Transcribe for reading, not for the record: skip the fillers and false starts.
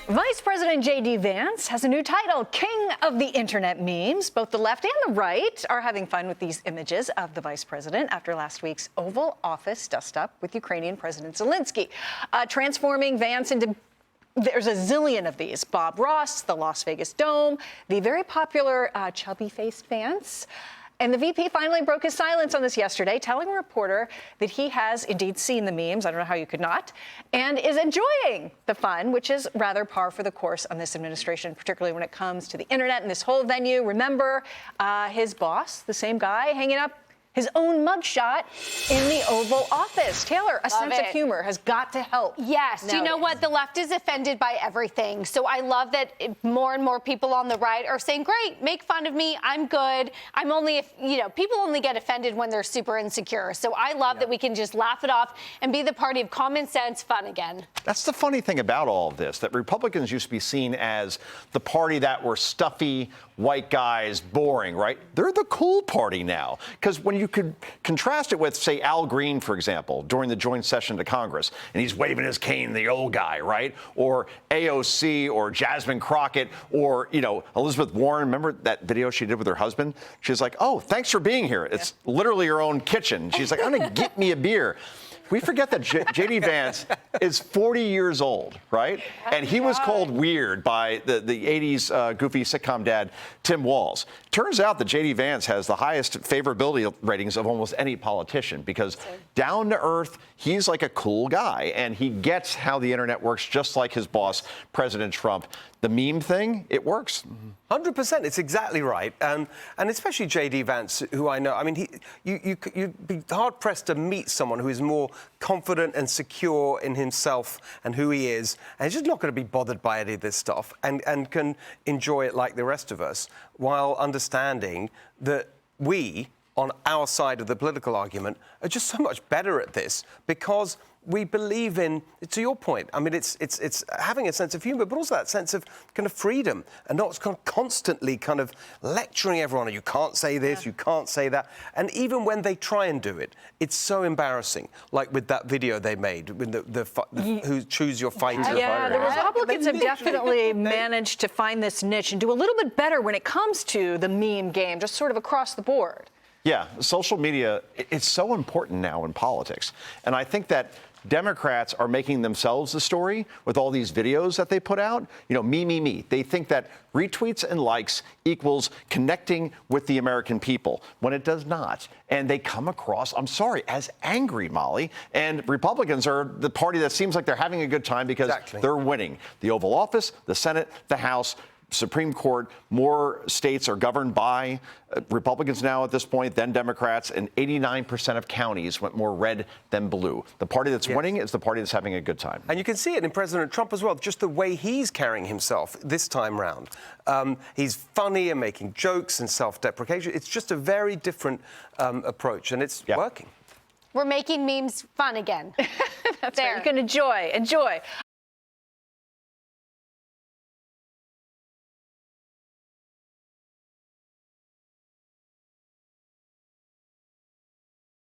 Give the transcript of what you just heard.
Vice President JD Vance has a new title, King of the Internet Memes. Both the left and the right are having fun with these images of the vice president after last week's Oval Office dust-up with Ukrainian President Zelensky, transforming Vance into... There's a zillion of these. Bob Ross, the Las Vegas Dome, the very popular chubby-faced Vance. And the VP finally broke his silence on this yesterday, telling a reporter that he has indeed seen the memes, I don't know how you could not, and is enjoying the fun, which is rather par for the course on this administration, particularly when it comes to the internet and this whole venue. Remember his boss, the same guy, hanging up his own mugshot in the Oval Office. Taylor, a sense of humor has got to help. Yes. Do you know what? The left is offended by everything. So I love that more and more people on the right are saying, great, make fun of me. I'm good. I'm only, people only get offended when they're super insecure. So I love that we can just laugh it off and be the party of common sense fun again. That's the funny thing about all of this, that Republicans used to be seen as the party that were stuffy, white guys, boring, right? They're the cool party now. Because when you could contrast it with, say, Al Green, for example, during the joint session to Congress, and he's waving his cane, the old guy, right? Or AOC or Jasmine Crockett or, Elizabeth Warren. Remember that video she did with her husband? She's like, oh, thanks for being here. It's literally her own kitchen. She's like, I'm going to get me a beer. We forget that JD Vance is 40 years old, right? And he was called weird by the 80s goofy sitcom dad, Tim Walz. Turns out that JD Vance has the highest favorability ratings of almost any politician because down to earth, he's like a cool guy and he gets how the internet works just like his boss, President Trump. The meme thing, it works. 100%. It's exactly right. And especially JD Vance, who I know, I mean, you'd be hard-pressed to meet someone who is more confident and secure in himself and who he is, and he's just not going to be bothered by any of this stuff and can enjoy it like the rest of us, while understanding that we, on our side of the political argument, are just so much better at this because we believe in, to your point, I mean, it's having a sense of humour, but also that sense of kind of freedom and not constantly kind of lecturing everyone. You can't say this, you can't say that. And even when they try and do it, it's so embarrassing. Like with that video they made, with who choose your fighter. Yeah, the Republicans have definitely managed to find this niche and do a little bit better when it comes to the meme game, just sort of across the board. Yeah, social media, it's so important now in politics. And I think that Democrats are making themselves the story with all these videos that they put out. Me. They think that retweets and likes equals connecting with the American people when it does not. And they come across, I'm sorry, as angry, Molly. And Republicans are the party that seems like they're having a good time because they're winning. The Oval Office, the Senate, the House, Supreme Court, more states are governed by Republicans now at this point than Democrats, and 89% of counties went more red than blue. The party that's winning is the party that's having a good time. And you can see it in President Trump as well, just the way he's carrying himself this time round. He's funny and making jokes and self-deprecation. It's just a very different approach, and it's working. We're making memes fun again. That's right. You can enjoy.